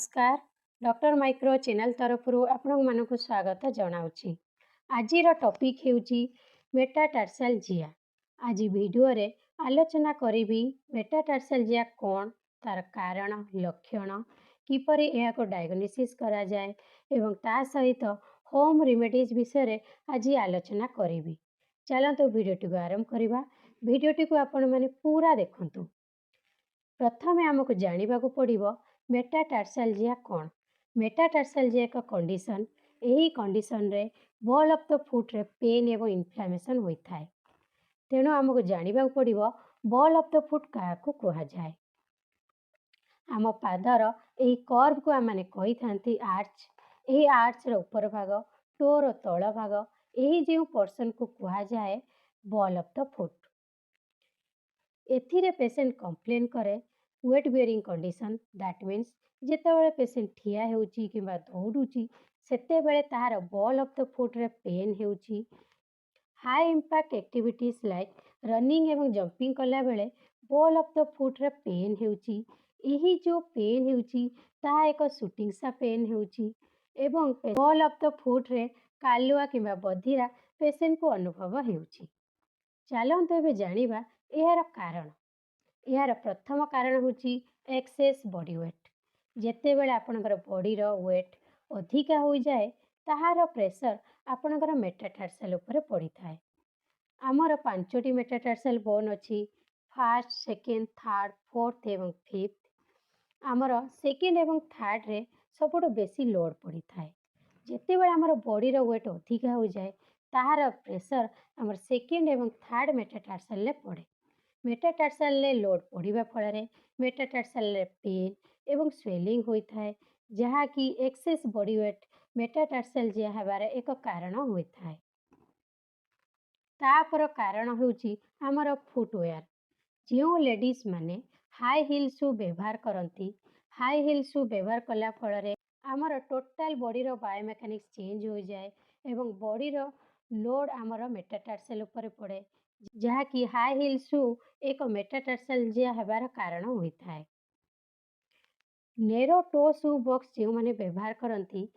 नमस्कार doctor micro channel तरफ आपको स्वागत जनाऊँगी। आजिर टॉपिक हेउची मेटाटार्सल जिया। आज वीडियो रे आलोचना करी मेटाटार्सल जिया कौन, तार कारण, लक्षण, किपरि एहाको डायग्नोसिस करा जाए एवं ता सहित होम रेमेडीज विषय आज आलोचना करी। चलते वीडियोटी को आरंभ करवा। वीडियोटी को आपण माने पूरा देखंतु। प्रथमे आमको जानिबा को पड़िबो मेटाटार्सालजिया कौन। मेटाटार्सालजिया एक कंडीशन। यही कंडीशन रे बॉल ऑफ द फुट रे पेन एवं इन्फ्लेमेशन होता है। तेणु आमको जानिबा को पड़िबो बॉल ऑफ द फुट काहाको कहा जाए। आम पादर यही कर्व को आम माने कही थांती आर्च। यही आर्च रो ऊपर भाग, टोर तल भाग, यही जो पोर्शन को कहा जाए बॉल ऑफ द फुट। एथिरे पेशेंट कंप्लेन करे weight bearing condition. That means जेतेबेले पेशेंट ठिया हेउची किंबा दौड़ुची सेतेबेले तार बॉल ऑफ द फुट रे पेन हेउची। High impact activities like running एवं जंपिंग कला बेले बॉल ऑफ द फुट रे पेन हेउची। यही जो पेन हेउची ताहा एक शूटिंग पेन हेउची एवं बॉल ऑफ द फुट रे कालुआ किंबा बधिरा पेशेंट को अनुभव हेउची। चलते एबे जानिबा यार कारण। यार प्रथम कारण होची एक्सेस बॉडी वेट। जेतेबेले आपनकर बॉडी रो वेट अधिका हो जाए ताहार प्रेशर आपनकर मेटाटार्सल ऊपर पड़ी थाए। आमर 5टी मेटाटार्सल बोन अछि। फर्स्ट, सेकेंड, थर्ड, फोर्थ एवं फिफ्थ। आमर सेकेंड एवं थर्ड रे सबुठ बेसी लोड पड़ी थाए। जेतेबेले आमर बॉडी रो वेट अधिका हो जाए ताहार प्रेशर आमर सेकेंड एवं थर्ड मेटाटार्सल ले पड़े। मेटाटार्सल ले लोड पड़िबा फल मेटाटार्सल ले पेन एवं स्वेलिंग होता है, जहाँ की एक्सेस बॉडी वेट मेटाटार्सल जिया हेबार एक कारण होता है। तापर कारण होची आमर फुटवेयर। जो लेडीज माने हाई हिल शू व्यवहार करती, हाई हिल शू व्यवहार कला फल आमर टोटाल बॉडी रो बायोमेकानिक्स चेंज हो जाए एवं बॉडी रो लोड आमर मेटाटार्सल ऊपर पड़े, जहाँ की हाई हिल शू एक मेटाटार्सल जिया हेबार कारण होता है। नेरो टो शू बॉक्स जो माने व्यवहार करती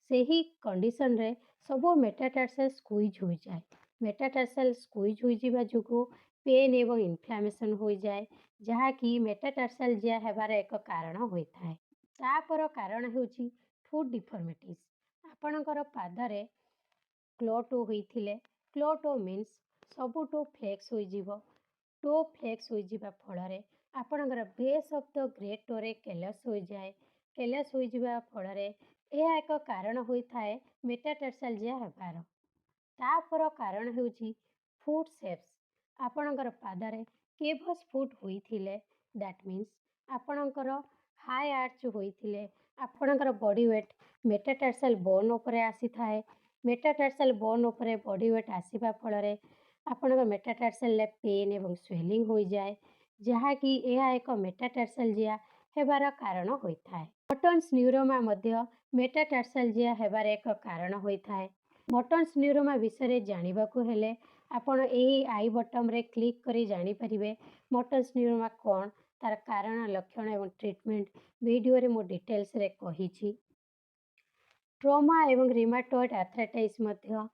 से ही कंडीशन रे सब मेटाटार्सल स्क्वीज हो जाए। मेटाटार्सल स्क्वीज हो जावा जोगु पेन एवं इन्फ्लेमेशन हो जाए, जहाँ की मेटाटार्सल जिया हेबार एक कारण होता है। तापर कारण होची फुट डिफॉर्मिटीज। आपणकर पादरे क्लोटो होइथिले, क्लोटो मीन्स सबुठो फ्लेक्स हो जीवो। टो फ्लेक्स हो जीवा फल आपणकर बेस ऑफ द ग्रेट टोरे केलस हो जाए। केलस हो जीवा फल यह एक कारण होता है मेटाटार्सल जिया हेबार। तापर कारण होची फुट शेप्स। आपणकर पादरे केवस फुट होइथिले, दैट मीन्स आपणकर हाई आर्च होइथिले आपणकर बॉडी वेट मेटाटार्सल बोन ऊपर आसी थाए। मेटाटार्सल बोन ऊपर बॉडी वेट आसीबा फल आपणकर मेटाटार्सल ले पेन एवं स्वेलिंग हो जाए, जहाँ की यह एक मेटाटार्सल जिया हेबार कारण होता है। मटन्स न्यूरोमा मध्य मेटाटार्सल जिया हेबार एक कारण होता है। मटन्स न्यूरोमा विषय जानिबा को हेले आपण एही आई बटन रे क्लिक करी जानि परिबे मटन्स न्यूरोमा कौन, तार कारण, लक्षण एवं ट्रीटमेंट वीडियो रे मो डिटेल्स रे कहिछि। ट्रोमा एवं रिमाटॉइड आर्थराइटिस मध्य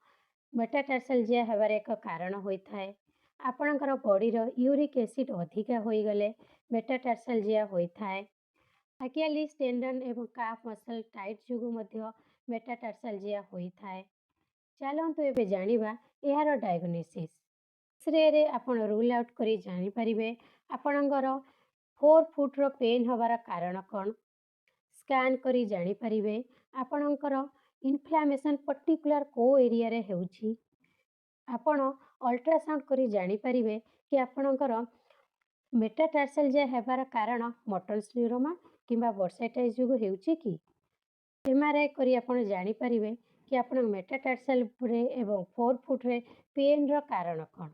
मेटाटार्सल जिया हेबार एक कारण होता है। आपणकर बॉडी रो यूरिक एसिड अधिका होई गले मेटाटार्सल जिया होता है। अकिलिस टेंडन एवं काफ मसल टाइट जोगु मध्य मेटाटार्सल जिया होता है। चलतु एबे जानिबा यार डायग्नोसिस। एक्सरे रे आपण रूल आउट करी जानि परिबे आपणकर 4 फुट रो पेन हबार कारण कौन। स्कैन करी जानि परिबे आपणकर इन्फ्लेमेशन पर्टिकुलर को एरिया रे हेउची। आपण अल्ट्रासाउंड करी जानि परिबे कि आपणकर मेटाटार्सल जिया हेबार कारण मटन्स न्यूरोमा किंबा बर्साइटिस जोगु हेउची कि। एमआरआई करी आपण जानि परिबे कि आपण मेटाटार्सल रे एवं 4 फुट रे पेन रो कारण कौन।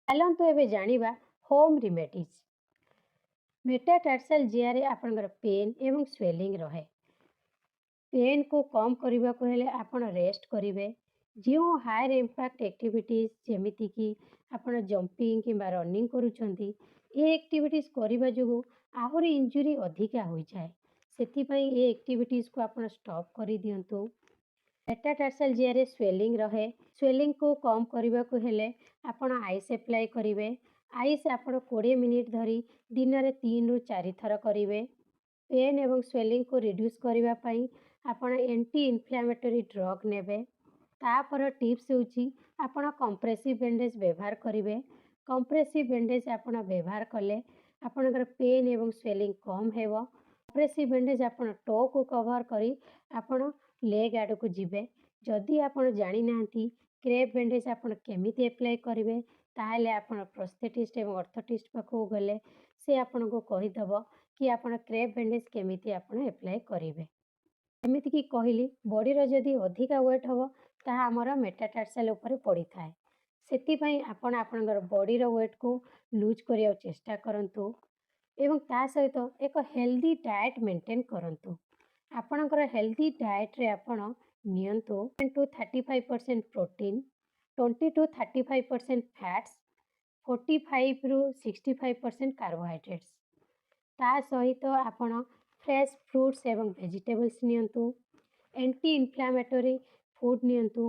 चलतु एबे जानिबा होम रेमेडीज। मेटाटार्सल जिया रे आपणकर पेन एवं स्वेलिंग रहे। पेन को कम करने को हेले आपण रेस्ट करिवे। जो हायर इंपैक्ट एक्टिविटीज जेमिति कि आपण जंपिंग किंबा रनिंग करूछंती, ये एक्टिविटीज करिबा जोगु आहुरी इंजुरी अधिका हो जाए। ସେଥିପାଇଁ ଏ ଆକ୍ଟିଭିଟିଜକୁ ଆପଣ ଷ୍ଟପ୍ କରିଦିଅନ୍ତୁ। ମେଟାଟାର୍ସାଲ ଜିଆରେ ସ୍ୱେଲିଂ ରହେ। ସ୍ୱେଲିଂକୁ କମ୍ କରିବାକୁ ହେଲେ ଆପଣ ଆଇସ୍ ଆପ୍ଲାଏ କରିବେ। ଆଇସ୍ ଆପଣ 20 ମିନିଟ୍ ଧରି ଦିନରେ 3 ରୁ 4 ଥର କରିବେ। ପେନ୍ ଏବଂ ସ୍ୱେଲିଂକୁ ରିଡ୍ୟୁସ୍ କରିବା ପାଇଁ ଆପଣ ଏଣ୍ଟି ଇନଫ୍ଲାମେଟୋରୀ ଡ୍ରଗ୍ ନେବେ। ତାପର ଟିପ୍ସ ହେଉଛି ଆପଣ କମ୍ପ୍ରେସିଭ୍ ବ୍ୟାଣ୍ଡେଜ୍ ବ୍ୟବହାର କରିବେ। କମ୍ପ୍ରେସିଭ୍ ବ୍ୟାଣ୍ଡେଜ୍ ଆପଣ ବ୍ୟବହାର କଲେ ଆପଣଙ୍କର ପେନ୍ ଏବଂ ସ୍ୱେଲିଂ କମ୍ ହେବ। କମ୍ପ୍ରେସିଭ୍ ବ୍ୟାଣ୍ଡେଜ୍ ଆପଣ ଟୋକୁ କଭର୍ କରି ଆପଣ ଲେଗ୍ ଆଡ଼କୁ ଯିବେ। ଯଦି ଆପଣ ଜାଣିନାହାନ୍ତି କ୍ରେପ୍ ବ୍ୟାଣ୍ଡେଜ୍ ଆପଣ କେମିତି ଆପ୍ଲାଏ କରିବେ, ତାହେଲେ ଆପଣ ପ୍ରୋସ୍ଥେଟିଷ୍ଟ ଏବଂ ଅର୍ଥୋଟିଷ୍ଟ ପାଖକୁ ଗଲେ ସେ ଆପଣଙ୍କୁ କହିଦେବ କି ଆପଣ କ୍ରେପ୍ ବ୍ୟାଣ୍ଡେଜ୍ କେମିତି ଆପଣ ଆପ୍ଲାଏ କରିବେ। ଏମିତିକି କହିଲି, ବଡ଼ିର ଯଦି ଅଧିକା ୱେଟ୍ ହେବ ତାହା ଆମର ମେଟାଟାର୍ସାଲ ଉପରେ ପଡ଼ିଥାଏ। ସେଥିପାଇଁ ଆପଣ ଆପଣଙ୍କର ବଡ଼ିର ୱେଟ୍କୁ ଲୁଜ୍ କରିବାକୁ ଚେଷ୍ଟା କରନ୍ତୁ ଏବଂ ତା ସହିତ ଏକ ହେଲ୍ଦି ଡାଏଟ୍ ମେଣ୍ଟେନ୍ କରନ୍ତୁ। ଆପଣଙ୍କର ହେଲ୍ଦି ଡାଏଟ୍ରେ ଆପଣ ନିଅନ୍ତୁ 10 to 35% ପ୍ରୋଟିନ୍, 20 to 35% ଫ୍ୟାଟ୍ସ, 45 ରୁ 65% କାର୍ବୋହାଇଡ୍ରେଟ୍ସ। ତା ସହିତ ଆପଣ ଫ୍ରେଶ୍ ଫ୍ରୁଟ୍ସ ଏବଂ ଭେଜିଟେବଲ୍ସ ନିଅନ୍ତୁ। ଏଣ୍ଟି ଇନଫ୍ଲାମେଟୋରୀ ଫୁଡ଼୍ ନିଅନ୍ତୁ।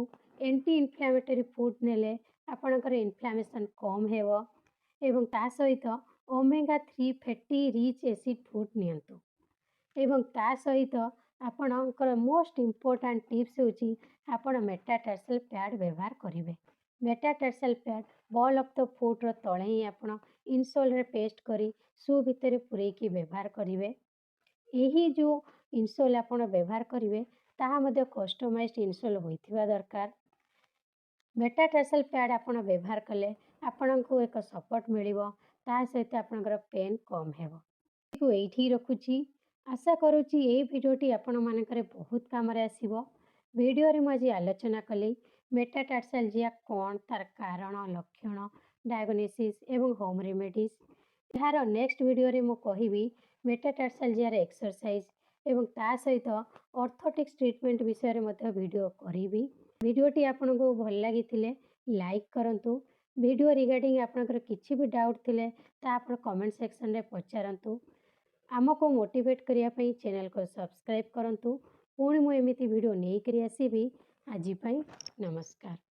ଏଣ୍ଟି ଇନଫ୍ଲାମେଟୋରୀ ଫୁଡ଼୍ ନେଲେ ଆପଣଙ୍କର ଇନଫ୍ଲାମେସନ୍ କମ୍ ହେବ ଏବଂ ତା ସହିତ omega 3 fatty rich acid food ନିଅନ୍ତୁ। ଏବଂ ତା ସହିତ ଆପଣଙ୍କର ମୋଷ୍ଟ ଇମ୍ପୋର୍ଟାଣ୍ଟ ଟିପ୍ସ ହେଉଛି ଆପଣ ମେଟାଟାର୍ସାଲ ପ୍ୟାଡ୍ ବ୍ୟବହାର କରିବେ। ମେଟାଟାର୍ସାଲ ପ୍ୟାଡ୍ ବଲ୍ ଅଫ୍ ଦ ଫୁଟ୍ର ତଳେ ହିଁ ଆପଣ ଇନସୋଲ୍ରେ ପେଷ୍ଟ କରି ସୁ ଭିତରେ ପୂରେଇକି ବ୍ୟବହାର କରିବେ। ଏହି ଯେଉଁ ଇନସୋଲ୍ ଆପଣ ବ୍ୟବହାର କରିବେ ତାହା ମଧ୍ୟ କଷ୍ଟମାଇଜ୍ଡ ଇନସୋଲ୍ ହୋଇଥିବା ଦରକାର। ମେଟାଟାର୍ସାଲ ପ୍ୟାଡ୍ ଆପଣ ବ୍ୟବହାର କଲେ ଆପଣଙ୍କୁ ଏକ ସପୋର୍ଟ ମିଳିବ, ତା ସହିତ ଆପଣଙ୍କର ପେନ୍ କମ୍ ହେବ। ଏଇଠି ରଖୁଛି। ଆଶା କରୁଛି ଏହି ଭିଡ଼ିଓଟି ଆପଣମାନଙ୍କର ବହୁତ କାମରେ ଆସିବ। ଭିଡ଼ିଓରେ ମୁଁ ଆଜି ଆଲୋଚନା କଲି ମେଟାଟାର୍ସାଲ ଜିଆ କ'ଣ, ତା'ର କାରଣ, ଲକ୍ଷଣ, ଡାୟଗ୍ନୋସିସ୍ ଏବଂ ହୋମ୍ ରେମେଡିଜ୍। ଏହାର ନେକ୍ସଟ ଭିଡ଼ିଓରେ ମୁଁ କହିବି ମେଟାଟାର୍ସାଲ ଜିଆର ଏକ୍ସରସାଇଜ୍ ଏବଂ ତା ସହିତ ଅର୍ଥୋଟିକ୍ସ ଟ୍ରିଟମେଣ୍ଟ ବିଷୟରେ ମଧ୍ୟ ଭିଡ଼ିଓ କରିବି। ଭିଡ଼ିଓଟି ଆପଣଙ୍କୁ ଭଲ ଲାଗିଥିଲେ ଲାଇକ୍ କରନ୍ତୁ। ଭିଡ଼ିଓ ରିଗାର୍ଡ଼ିଂ ଆପଣଙ୍କର କିଛି ବି ଡାଉଟ୍ ଥିଲେ ତାହା ଆପଣ କମେଣ୍ଟ ସେକ୍ସନରେ ପଚାରନ୍ତୁ। ଆମକୁ ମୋଟିଭେଟ୍ କରିବା ପାଇଁ ଚ୍ୟାନେଲକୁ ସବସ୍କ୍ରାଇବ୍ କରନ୍ତୁ। ପୁଣି ମୁଁ ଏମିତି ଭିଡ଼ିଓ ନେଇକରି ଆସିବି। ଆଜି ପାଇଁ ନମସ୍କାର।